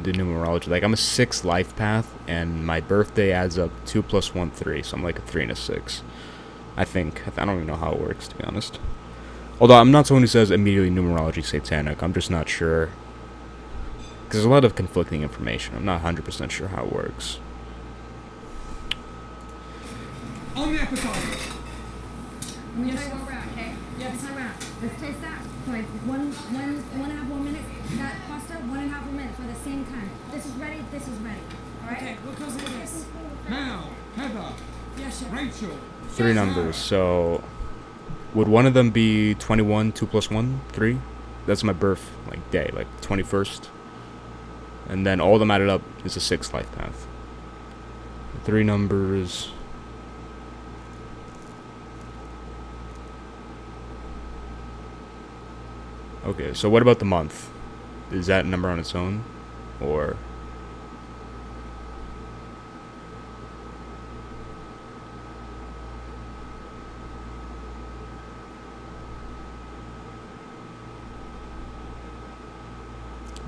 the numerology. Like, I'm a 6 life path, and my birthday adds up 2 plus 1, 3. So I'm like a 3 and a 6. I think. I don't even know how it works, to be honest. Although I'm not someone who says immediately numerology satanic. I'm just not sure. Because there's a lot of conflicting information. I'm not 100% sure how it works. On the appetizer. I'm gonna go around, okay? Yes. Time around. Let's taste that. So like one and a half more minutes. That pasta, 1.5 more minutes for the same time. This is ready. This is ready. All right. Okay. What goes into this? Now, Heather. Yes, chef. Rachel. 3 numbers. So would one of them be 21, 2 plus 1, 3? That's my birth like day, like 21st. And then all of them added up is a 6 life path. 3 numbers. Okay, so what about the month? Is that number on its own? Or...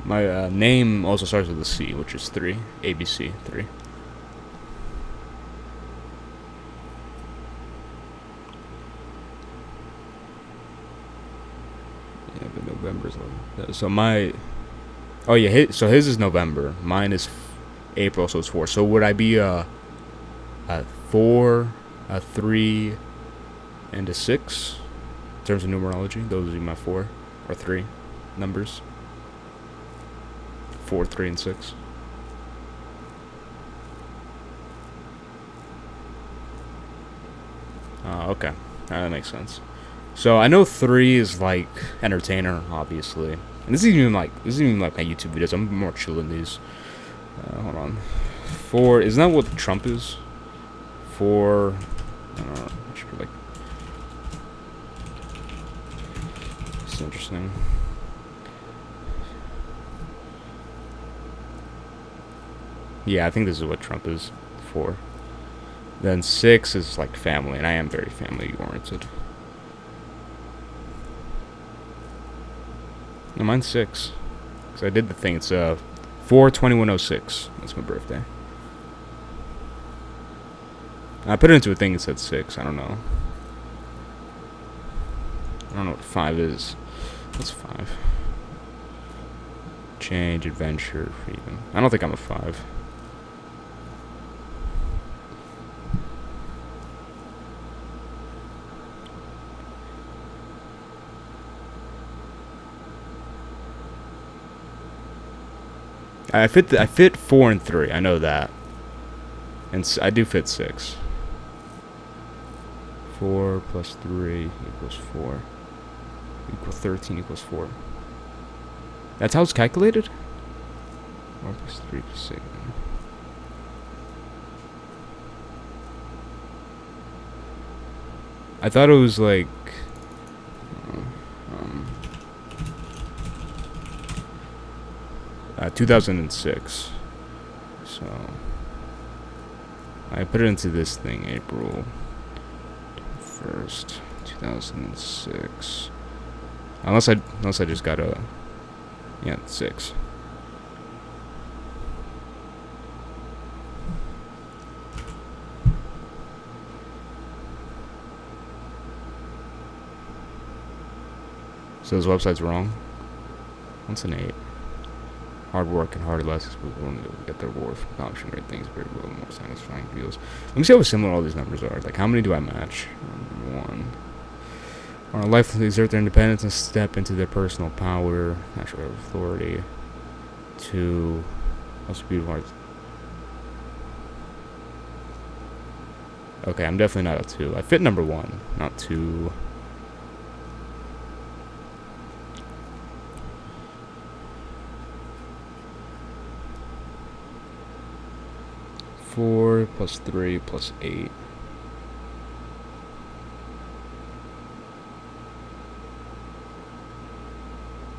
my name also starts with a C, which is 3. ABC, 3. Yeah, but November's 11. So my... Oh yeah, so his is November. Mine is April, so it's 4. So would I be a 4, a 3, and a 6? In terms of numerology, those would be my 4 or 3 numbers. 4, 3, and 6. Okay. That makes sense. So I know 3 is like entertainer, obviously. And this isn't even like my YouTube videos. I'm more chill than these. Hold on. 4, isn't that what Trump is? 4, I don't know. I should put like... It's interesting. Yeah, I think this is what Trump is. 4. Then 6 is like family, and I am very family oriented. No, mine's 6. Because I did the thing. It's 4/21/06. That's my birthday. I put it into a thing that said 6. I don't know. I don't know what 5 is. What's 5? Change, adventure, freedom. I don't think I'm a 5. I fit 4 and 3. I know that, and I do fit 6. 4 plus 3 equals 4. Equal 13 equals 4. That's how it's calculated. 4 plus 3 plus 6. I thought it was like. 2006. So I put it into this thing, April 1st, 2006. Unless I just got a 6. So this website's wrong. What's an 8? Hard work and hard lessons will get the reward for accomplishing great things, very little more satisfying feels. Let me see how similar all these numbers are. Like, how many do I match? 1. On a life to exert their independence and step into their personal power, natural authority. 2. Most beautiful arts. Okay, I'm definitely not a 2. I fit number 1, not 2. 4 plus 3 plus 8.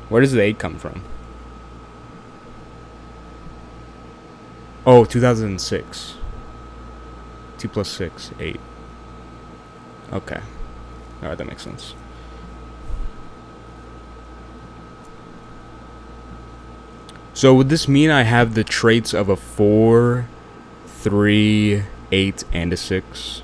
Where does the 8 come from? Oh, 2006. 2 plus 6, 8. Okay. Alright, that makes sense. So would this mean I have the traits of a 4, 3, 8, and a 6?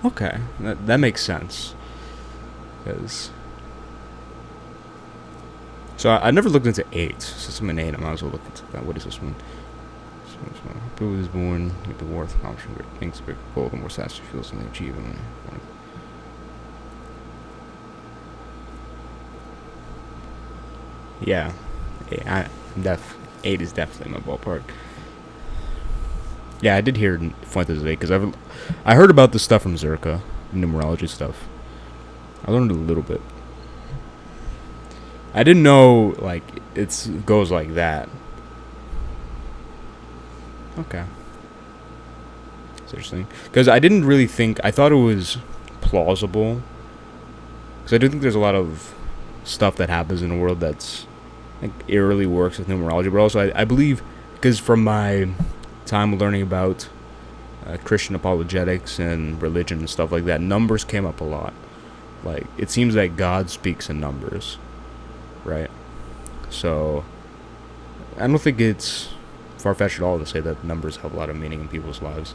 Okay, that makes sense. Because so I never looked into 8. Since I'm an 8, I might as well look into that. What is this one? Who is born with the worth accomplishing great things, big goal, the more satisfied he feels when they achieve them. Yeah, 8 is definitely my ballpark. Yeah, I did hear Fuentes is 8 because I heard about this stuff from Zerka, numerology stuff. I learned a little bit. I didn't know like it goes like that. Okay, it's interesting because I didn't really think. I thought it was plausible because I do think there's a lot of stuff that happens in the world that's like eerily works with numerology, but also I believe because from my time learning about Christian apologetics and religion and stuff like that, numbers came up a lot. Like it seems like God speaks in numbers, right? So I don't think it's far-fetched at all to say that numbers have a lot of meaning in people's lives.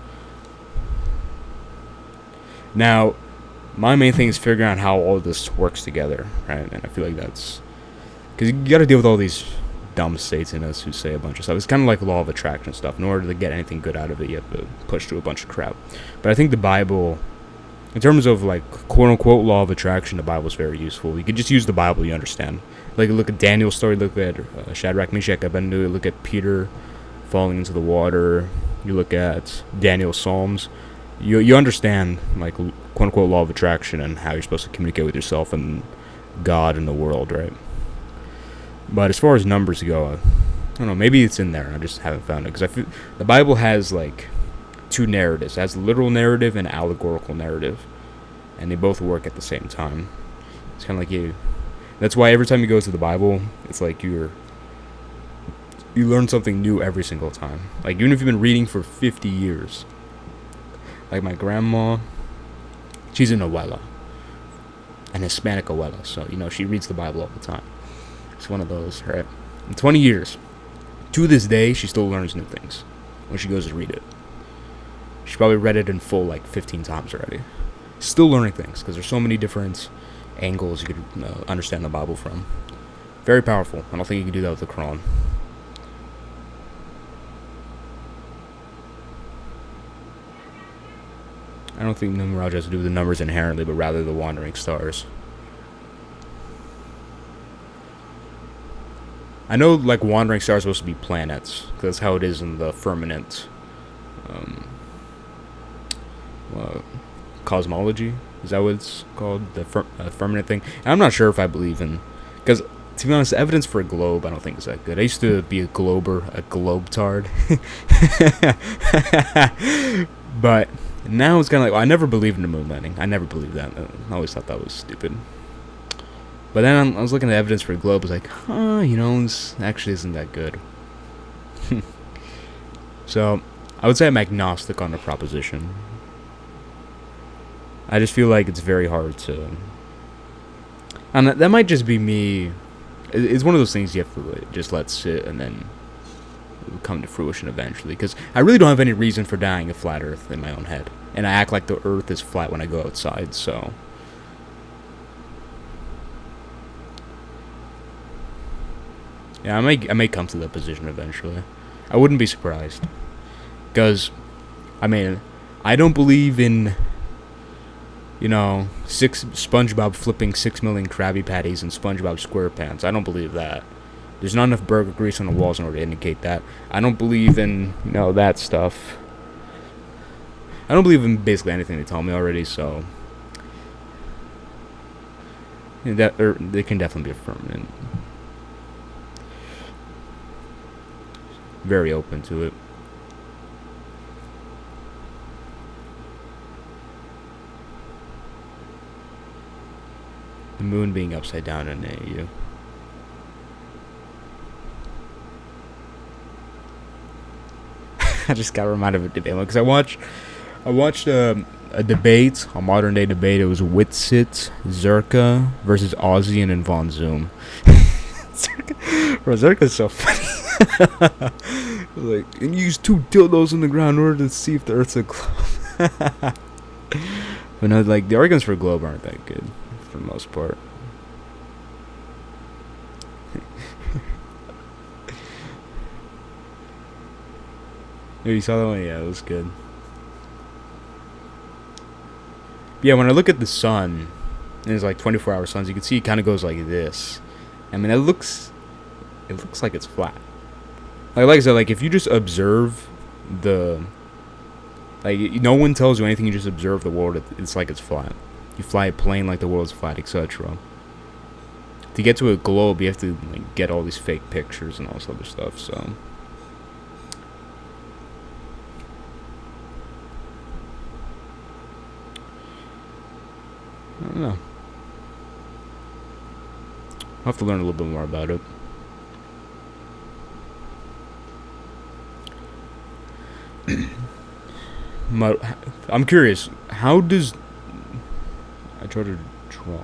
Now, my main thing is figuring out how all this works together, right? And I feel like that's because you got to deal with all these dumb states in us who say a bunch of stuff. It's kind of like law of attraction stuff. In order to get anything good out of it, you have to push through a bunch of crap. But I think the Bible, in terms of like quote-unquote law of attraction, the Bible is very useful. You could just use the Bible, you understand. Like look at Daniel's story, look at Shadrach, Meshach, Abednego, look at Peter falling into the water, you look at Daniel's Psalms, you understand like quote-unquote law of attraction and how you're supposed to communicate with yourself and God and the world, right? But as far as numbers go, I don't know, maybe it's in there, I just haven't found it, because I feel the Bible has like two narratives. It has literal narrative and allegorical narrative, and they both work at the same time. It's kind of like that's why every time you go to the Bible, it's like you learn something new every single time. Like even if you've been reading for 50 years. Like my grandma, she's an abuela, an Hispanic abuela, so she reads the Bible all the time. It's one of those, right? In 20 years, to this day, she still learns new things when she goes to read it. She probably read it in full like 15 times already. Still learning things because there's so many different angles you could understand the Bible from. Very powerful. I don't think you can do that with the Quran. I don't think numerology has to do with the numbers inherently, but rather the wandering stars. I know like wandering stars are supposed to be planets, because that's how it is in the firmament cosmology. Is that what it's called? The firmament thing? And I'm not sure if I believe in, because to be honest, the evidence for a globe I don't think is that good. I used to be a globetard. But now it's kind of like, I never believed in the moon landing. I never believed that. I always thought that was stupid. But then I was looking at evidence for a globe. I was like, this actually isn't that good. So, I would say I'm agnostic on the proposition. I just feel like it's very hard to... And that might just be me. It's one of those things you have to just let sit and then come to fruition eventually. Because I really don't have any reason for dying a flat earth in my own head. And I act like the earth is flat when I go outside, so... Yeah, I may come to that position eventually. I wouldn't be surprised. Because, I don't believe in, SpongeBob flipping 6 million Krabby Patties in SpongeBob SquarePants. I don't believe that. There's not enough burger grease on the walls in order to indicate that. I don't believe in, that stuff. I don't believe in basically anything they tell me already, so... they can definitely be a firmament. Very open to it. The moon being upside down in AU. I just got reminded of a debate because I watched a debate, a modern day debate. It was Witsit, Zerka versus Ozzy and Von Zoom. Bro, Zerka's so funny. Like, and use 2 dildos in the ground in order to see if the Earth's a globe. But no, like, the arguments for globe aren't that good for the most part. You saw that one? Yeah, it was good. Yeah, when I look at the sun, and it's like 24-hour suns, you can see it kind of goes like this. I mean, it looks like it's flat. Like I said, like if you just observe no one tells you anything. You just observe the world. It's like it's flat. You fly a plane like the world's flat, etc. To get to a globe, you have to like get all these fake pictures and all this other stuff. So. I don't know. I'll have to learn a little bit more about it. I'm curious. How does I try to draw?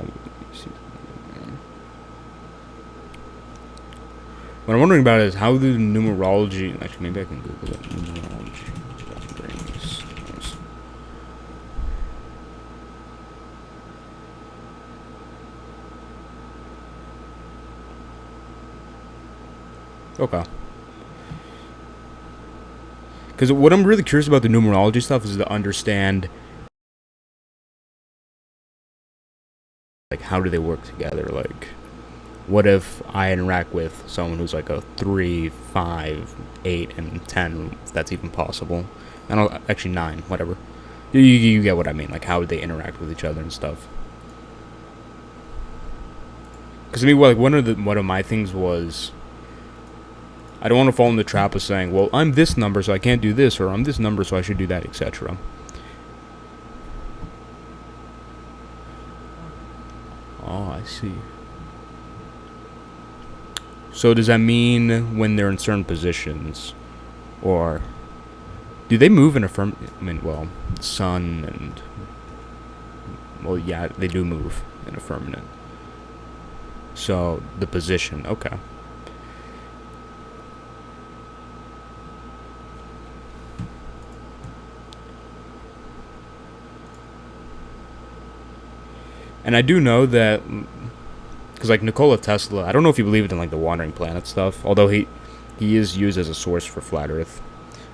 What I'm wondering about is how do numerology? Actually, maybe I can Google it. Numerology. Okay. Because what I'm really curious about the numerology stuff is to understand, like, how do they work together? Like, what if I interact with someone who's like a 3, 5, 8, and 10, if that's even possible. I don't actually 9, whatever. You get what I mean? Like, how would they interact with each other and stuff? Because to me, like, one of my things was, I don't want to fall in the trap of saying, well, I'm this number, so I can't do this, or I'm this number, so I should do that, etc. Oh, I see. So does that mean when they're in certain positions, or do they move in a firmament? Well, sun and, well, yeah, they do move in a firmament. So the position, okay. And I do know that, because like Nikola Tesla, I don't know if he believed in like the wandering planet stuff, although he is used as a source for flat Earth.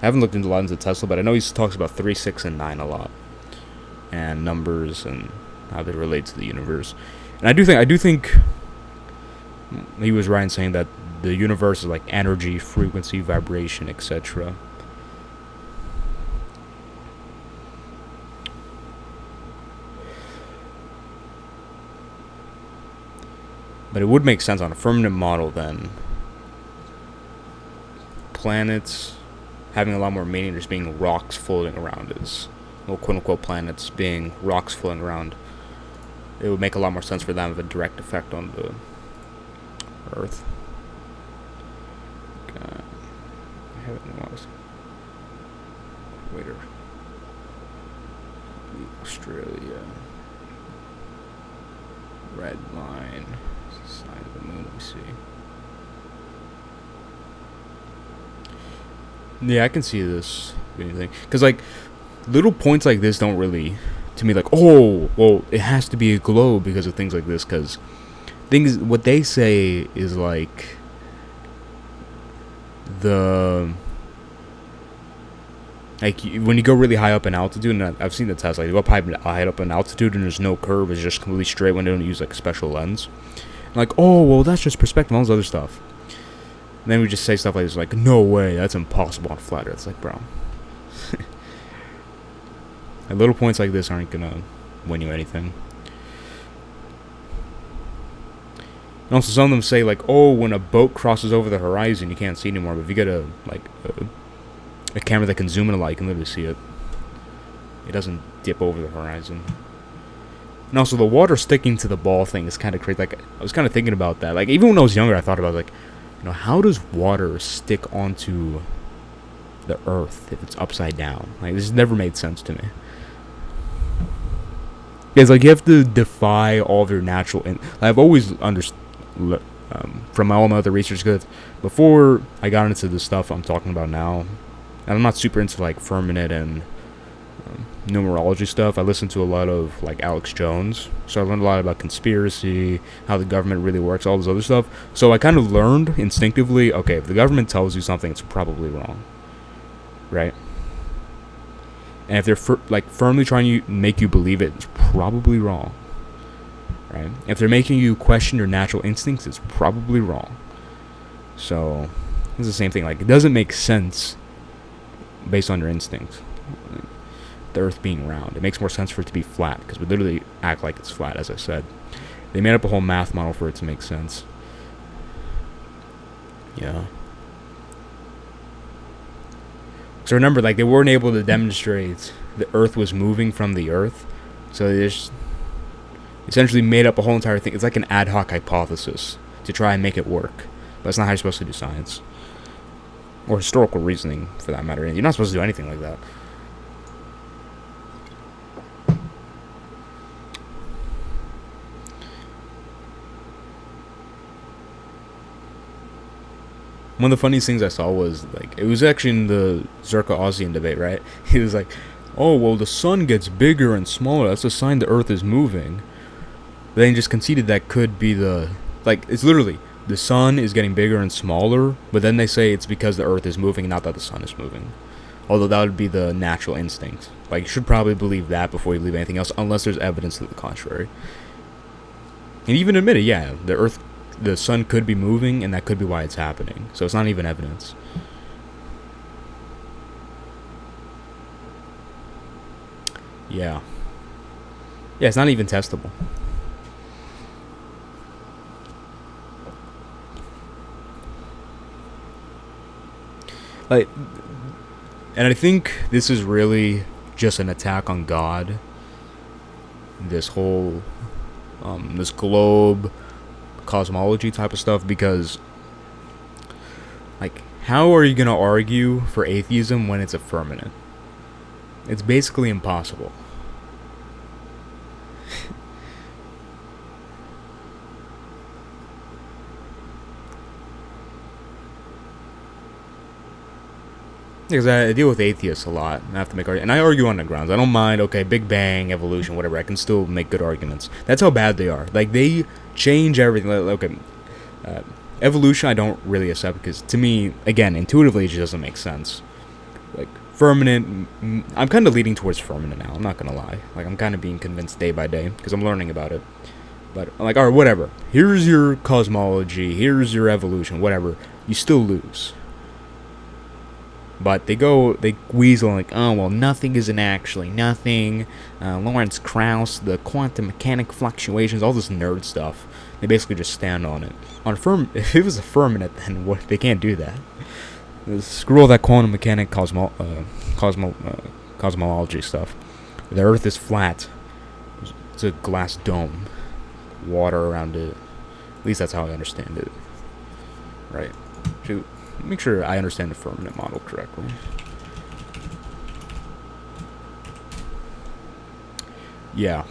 I haven't looked into a lot into Tesla, but I know he talks about 3, 6, and 9 a lot, and numbers and how they relate to the universe. And I do think he was right in saying that the universe is like energy, frequency, vibration, etc. But it would make sense on a firmament model then. Planets having a lot more meaning, just being rocks floating around is, well, quote unquote planets being rocks floating around. It would make a lot more sense for them of a direct effect on the Earth. God. I haven't lost. Waiter. Australia. Red line. Sign of the moon, let me see. Yeah, I can see this anything. Because, like, little points like this don't really, to me, like, oh, well, it has to be a globe because of things like this. Because what they say is, like, when you go really high up in altitude, and I've seen the test, like, you go up high up in altitude and there's no curve, it's just completely straight when they don't use, like, a special lens. Like, oh, well, that's just perspective, all this other stuff. And then we just say stuff like this, like, no way, that's impossible on flat Earth. It's like, bro. Like, little points like this aren't gonna win you anything. And also, some of them say, like, oh, when a boat crosses over the horizon, you can't see anymore. But if you get a camera that can zoom in a lot, you can literally see it. It doesn't dip over the horizon. And also, the water sticking to the ball thing is kind of crazy. Like, I was kind of thinking about that. Like, even when I was younger, I thought about, like, you know, how does water stick onto the Earth if it's upside down? Like, this has never made sense to me. It's like you have to defy all of your natural. I've always understood from all my other research, because before I got into the stuff I'm talking about now, and I'm not super into like Firmament and numerology stuff. I listened to a lot of like Alex Jones, so I learned a lot about conspiracy, how the government really works, all this other stuff. So I kind of learned instinctively, okay, if the government tells you something, it's probably wrong, right? And if they're firmly trying to make you believe it, it's probably wrong, right? If they're making you question your natural instincts, it's probably wrong. So it's the same thing. Like, it doesn't make sense based on your instincts. The Earth being round, it makes more sense for it to be flat, because we literally act like it's flat. As I said, they made up a whole math model for it to make sense. Yeah. So remember, like, they weren't able to demonstrate the Earth was moving from the Earth, so they just essentially made up a whole entire thing. It's like an ad hoc hypothesis to try and make it work, but that's not how you're supposed to do science, or historical reasoning for that matter. You're not supposed to do anything like that. One of the funniest things I saw was, like, it was actually in the Zerka-Ozian debate, right? He was like, oh, well, the sun gets bigger and smaller. That's a sign the Earth is moving. But then he just conceded that could be it's literally, the sun is getting bigger and smaller, but then they say it's because the Earth is moving, not that the sun is moving. Although that would be the natural instinct. Like, you should probably believe that before you believe anything else, unless there's evidence to the contrary. And even admitted, yeah, the sun could be moving, and that could be why it's happening. So it's not even evidence. Yeah. Yeah, it's not even testable. Like, and I think this is really just an attack on God. This whole, this globe cosmology type of stuff, because, like, how are you going to argue for atheism when it's a firmament? It's basically impossible. Because I deal with atheists a lot. I have to make arguments, and I argue on the grounds. I don't mind, okay, Big Bang, evolution, whatever. I can still make good arguments. That's how bad they are. Like, they change everything. Like, okay, evolution I don't really accept, because to me, again, intuitively, it just doesn't make sense. Like, firmament, I'm kind of leading towards firmament now. I'm not going to lie. Like, I'm kind of being convinced day by day, because I'm learning about it. But I'm like, alright, whatever. Here's your cosmology. Here's your evolution. Whatever. You still lose. But they weasel like, oh, well, nothing isn't actually nothing. Lawrence Krauss, the quantum mechanic fluctuations, all this nerd stuff. They basically just stand on it. If it was a firmament, then what? They can't do that. Screw all that quantum mechanic cosmology stuff. The Earth is flat. It's a glass dome. Water around it. At least that's how I understand it. Right. Make sure I understand the firmament model correctly. Yeah.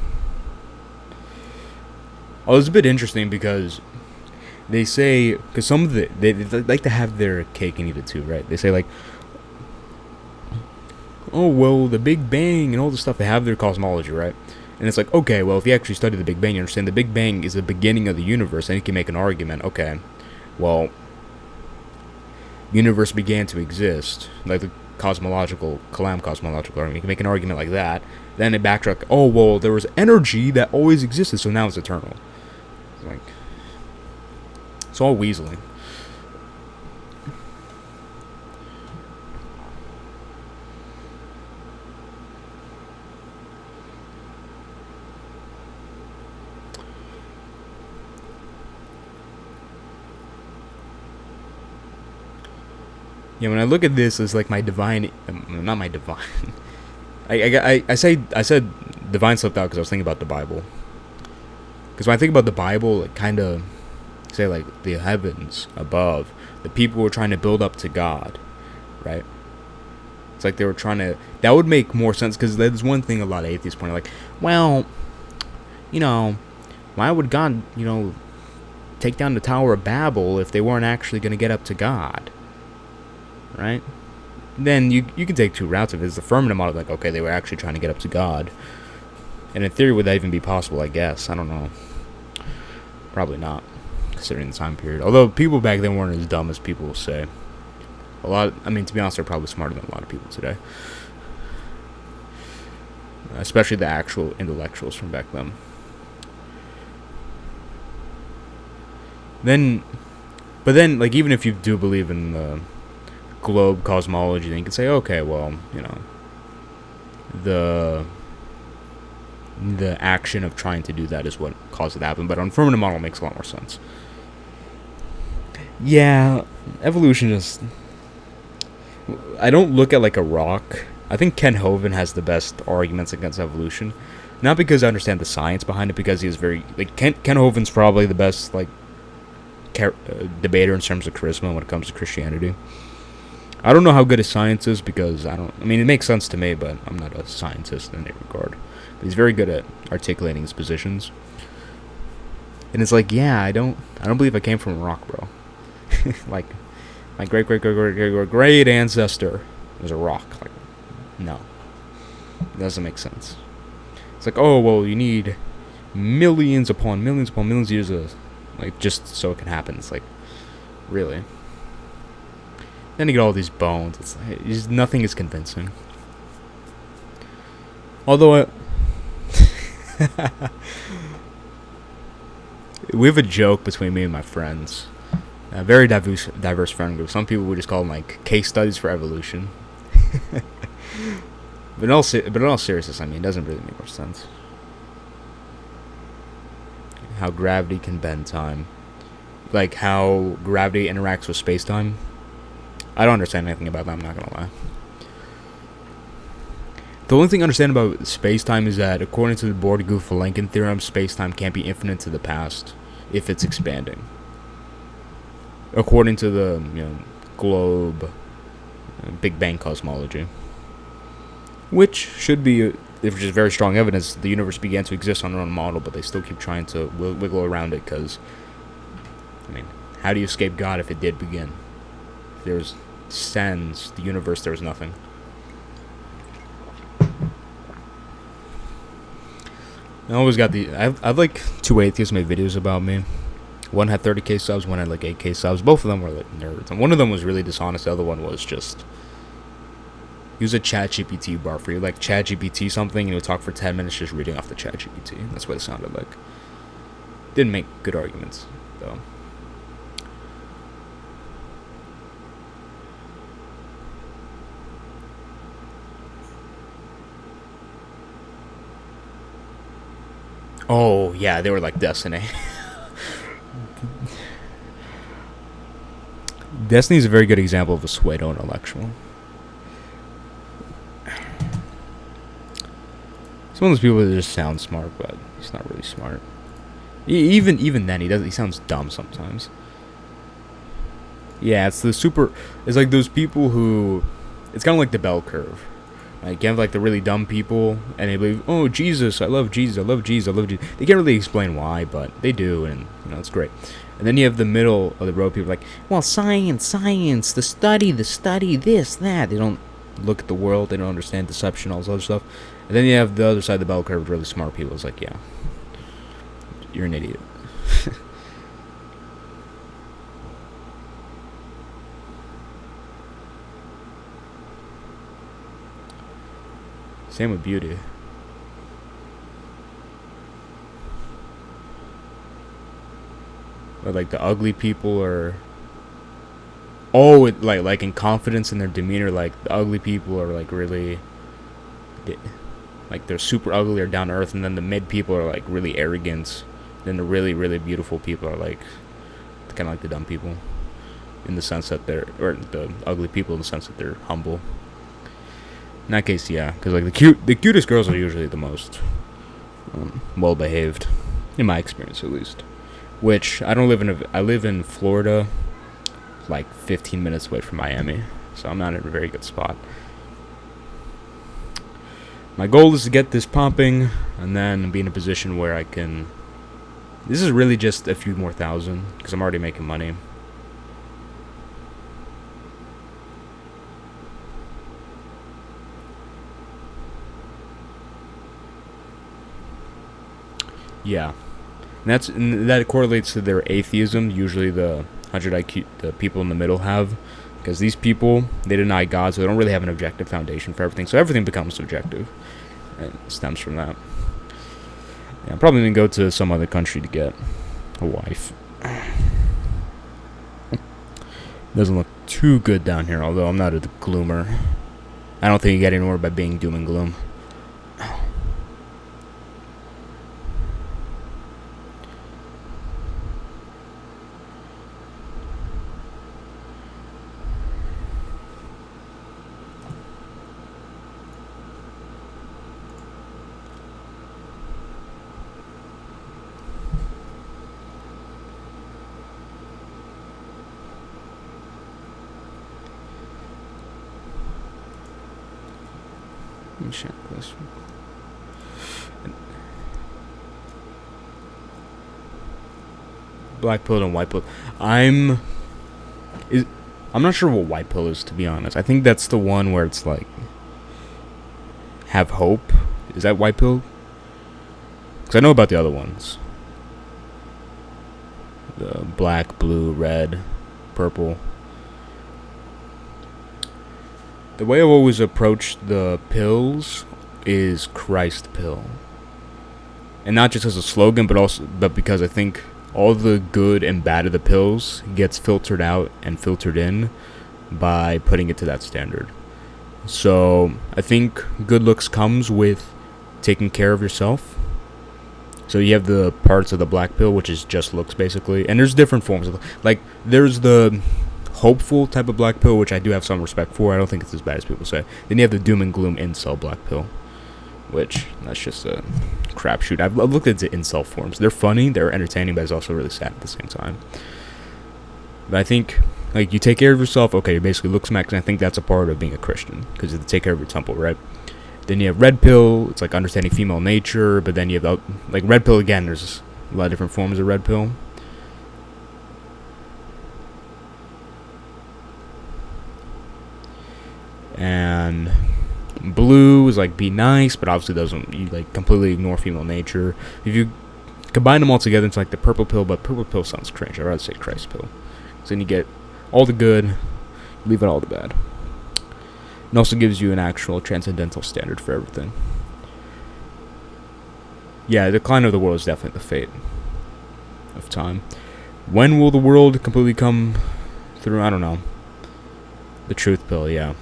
Oh, it's a bit interesting because they say, because some of they like to have their cake and eat it too, right? They say, like, oh, well, the Big Bang and all this stuff, they have their cosmology, right? And it's like, okay, well, if you actually study the Big Bang, you understand the Big Bang is the beginning of the universe, and you can make an argument, okay, well, universe began to exist, like the cosmological argument. You can make an argument like that. Then they backtrack, oh, well, there was energy that always existed, so now it's eternal. Like, it's all weaseling. Yeah, when I look at this, it's like my divine, not my divine. I said divine slipped out because I was thinking about the Bible. Because when I think about the Bible, it kind of say like the heavens above, the people were trying to build up to God, right? It's like they were trying to. That would make more sense, because there's one thing a lot of atheists point out, like, well, you know, why would God, take down the Tower of Babel if they weren't actually going to get up to God, right? Then you can take two routes. If it's the Firmament model, like, okay, they were actually trying to get up to God, and in theory, would that even be possible? I guess, I don't know. Probably not, considering the time period. Although people back then weren't as dumb as people will say. To be honest, they're probably smarter than a lot of people today, especially the actual intellectuals from back then. But then, like, even if you do believe in the globe cosmology, then you can say, okay, well, the action of trying to do that is what caused it to happen. But on Firmament model, it makes a lot more sense. Yeah, evolution just... I don't look at like a rock. I think Ken Hovind has the best arguments against evolution. Not because I understand the science behind it, because he is very... Like, Ken Hovind's probably the best, like, debater in terms of charisma when it comes to Christianity. I don't know how good his science is, because it makes sense to me, but I'm not a scientist in any regard. But he's very good at articulating his positions. And it's like, yeah, I don't believe I came from a rock, bro. Like, my great ancestor was a rock. Like, no. It doesn't make sense. It's like, oh, well, you need millions upon millions upon millions of years of, like, just so it can happen. It's like, really? Then you get all these bones. It's like, nothing is convincing. Although, we have a joke between me and my friends. A very diverse friend group. Some people would just call them, like, case studies for evolution. But in all seriousness, it doesn't really make much sense. How gravity can bend time. Like, how gravity interacts with space-time. I don't understand anything about that, I'm not gonna lie. The only thing I understand about space-time is that, according to the Borg-Guth-Vilenkin theorem, space-time can't be infinite to the past if it's expanding. According to the globe Big Bang cosmology, which should be, which is very strong evidence the universe began to exist on their own model, but they still keep trying to wiggle around it, because how do you escape God if it did begin? If there was sans the universe, there was nothing. I always got I've like two atheists made videos about me. One had 30k subs, one had like 8k subs. Both of them were like nerds. And one of them was really dishonest. The other one was just... Use a ChatGPT bar for you. Like, ChatGPT something, and he would talk for 10 minutes just reading off the ChatGPT. That's what it sounded like. Didn't make good arguments, though. Oh, yeah, they were like Destiny. Destiny is a very good example of a pseudo intellectual. It's one of those people that just sounds smart, but he's not really smart. Even then, he sounds dumb sometimes. Yeah, it's like those people who... It's kind of like the bell curve. Like, you have like the really dumb people, and they believe, oh, Jesus, I love Jesus, I love Jesus, I love Jesus. They can't really explain why, but they do, and it's great. And then you have the middle of the road people like, well, science, the study, this, that. They don't look at the world, they don't understand deception, all this other stuff. And then you have the other side of the bell curve with really smart people. It's like, yeah, you're an idiot. Same with beauty. But like the ugly people are... Oh, like in confidence in their demeanor, like the ugly people are like really... Like they're super ugly or down to earth, and then the mid people are like really arrogant. Then the really, really beautiful people are like kind of like the dumb people, in the sense that they're, or the ugly people in the sense that they're humble. In that case, yeah, because like the cutest girls are usually the most well behaved, in my experience at least. Which I live in Florida, like 15 minutes away from Miami, so I'm not in a very good spot. My goal is to get this pumping, and then be in a position where I can... This is really just a few more thousand, because I'm already making money. Yeah. And that correlates to their atheism. Usually the 100 IQ the people in the middle have, because these people, they deny God, so they don't really have an objective foundation for everything. So everything becomes subjective, and it stems from that. Yeah, I'm probably gonna go to some other country to get a wife. Doesn't look too good down here, although I'm not a gloomer. I don't think you get anywhere by being doom and gloom. Let me check this one. Black pill and white pill. I'm not sure what white pill is, to be honest. I think that's the one where it's like have hope. Is that white pill? Because I know about the other ones. The black, blue, red, purple. The way I've always approached the pills is Christ pill. And not just as a slogan, but because I think all the good and bad of the pills gets filtered out and filtered in by putting it to that standard. So I think good looks comes with taking care of yourself. So you have the parts of the black pill, which is just looks basically, and there's different forms of, like, there's the hopeful type of black pill, which I do have some respect for. I don't think it's as bad as people say. Then you have the doom and gloom incel black pill, which that's just a crapshoot. I've looked into incel forms. They're funny, they're entertaining, but it's also really sad at the same time. But I think, like, you take care of yourself, okay, you basically look smack, and I think that's a part of being a Christian, because you have to take care of your temple, right? Then you have red pill, it's like understanding female nature, but then you have, like, red pill again, there's a lot of different forms of red pill. And blue is like be nice, but obviously doesn't, you like completely ignore female nature. If you combine them all together, it's like the purple pill, but purple pill sounds cringe. I'd rather say Christ pill. So then you get all the good, leave out all the bad. It also gives you an actual transcendental standard for everything. Yeah, the decline of the world is definitely the fate of time. When will the world completely come through? I don't know. The truth pill, yeah.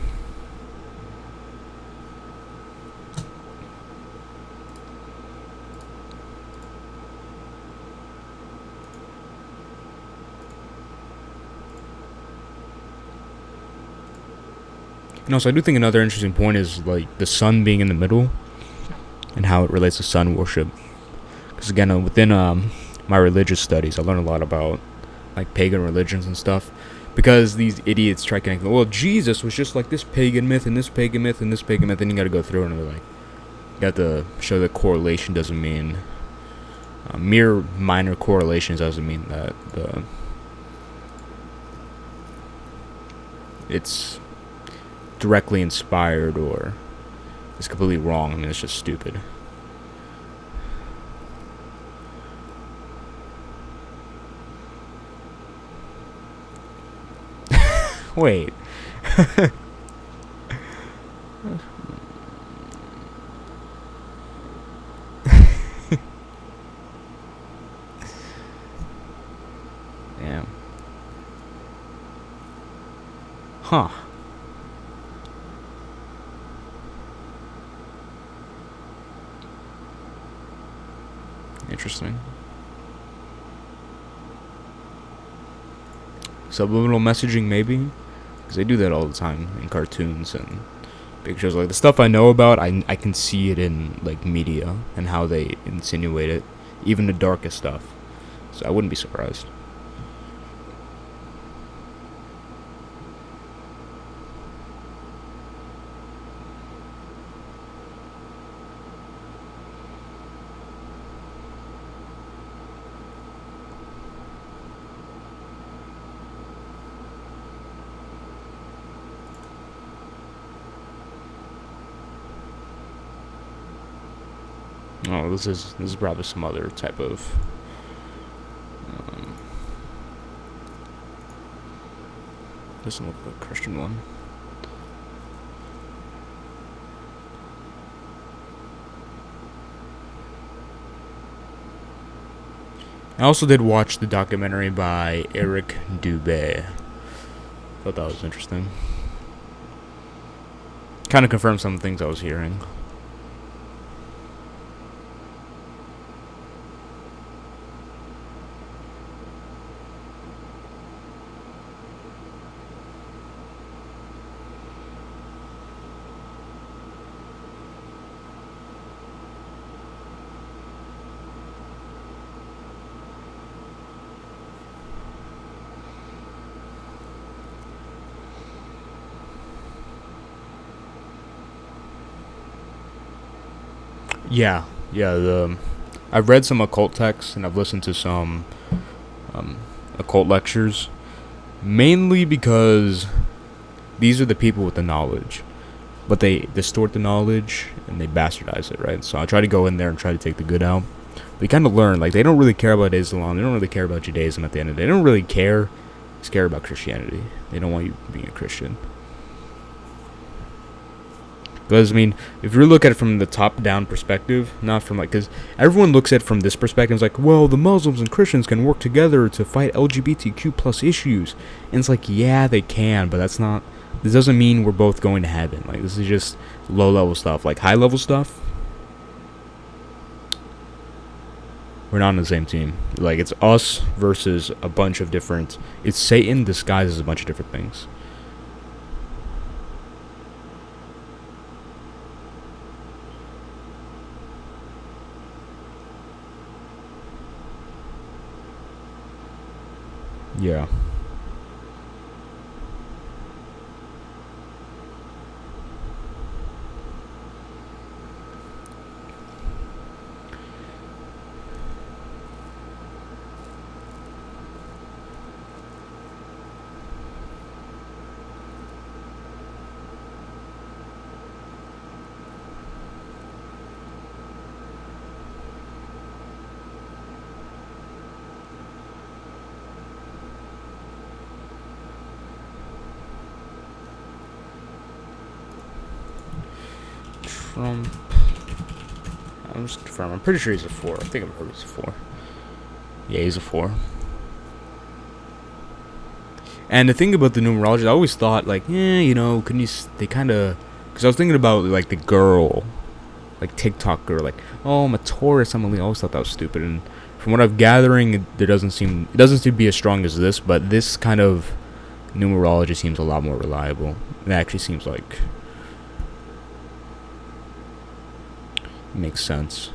So I do think another interesting point is like the sun being in the middle and how it relates to sun worship. Because again, within my religious studies, I learned a lot about like pagan religions and stuff. Because these idiots try connecting, well, Jesus was just like this pagan myth and this pagan myth and this pagan myth, and you got to go through it and they're like, you got to show that correlation doesn't mean mere minor correlations doesn't mean that it's directly inspired or it's completely wrong. I mean, it's just stupid. Wait. Damn. Huh. Interesting. Subliminal messaging, maybe? Because they do that all the time in cartoons and pictures. Like, the stuff I know about, I can see it in, like, media and how they insinuate it. Even the darkest stuff. So I wouldn't be surprised. Oh, this is probably some other type of. Doesn't look like a Christian one. I also did watch the documentary by Eric Dubé. Thought that was interesting. Kind of confirmed some things I was hearing. Yeah, yeah. I've read some occult texts and I've listened to some occult lectures, mainly because these are the people with the knowledge, but they distort the knowledge and they bastardize it, right? So I try to go in there and try to take the good out. We kind of learn, like, they don't really care about Islam, they don't really care about Judaism at the end of the day. They don't really care. They care about Christianity. They don't want you being a Christian. Because, I mean, if you look at it from the top-down perspective, not from, like, because everyone looks at it from this perspective, it's like, well, the Muslims and Christians can work together to fight LGBTQ plus issues. And it's like, yeah, they can, but this doesn't mean we're both going to heaven. Like, this is just low-level stuff. Like, high-level stuff, we're not on the same team. Like, it's us versus a bunch of different, it's Satan disguised as a bunch of different things. Yeah. Trump. I'm just confirming. I'm pretty sure he's a 4. I think I've heard he's a 4. Yeah, he's a 4. And the thing about the numerology, I always thought, like, couldn't you, they kind of, because I was thinking about, like, the girl, like, TikTok girl, like, oh, I'm a Taurus, I always thought that was stupid, and from what I'm gathering, it doesn't seem to be as strong as this, but this kind of numerology seems a lot more reliable. It actually seems like, it makes sense.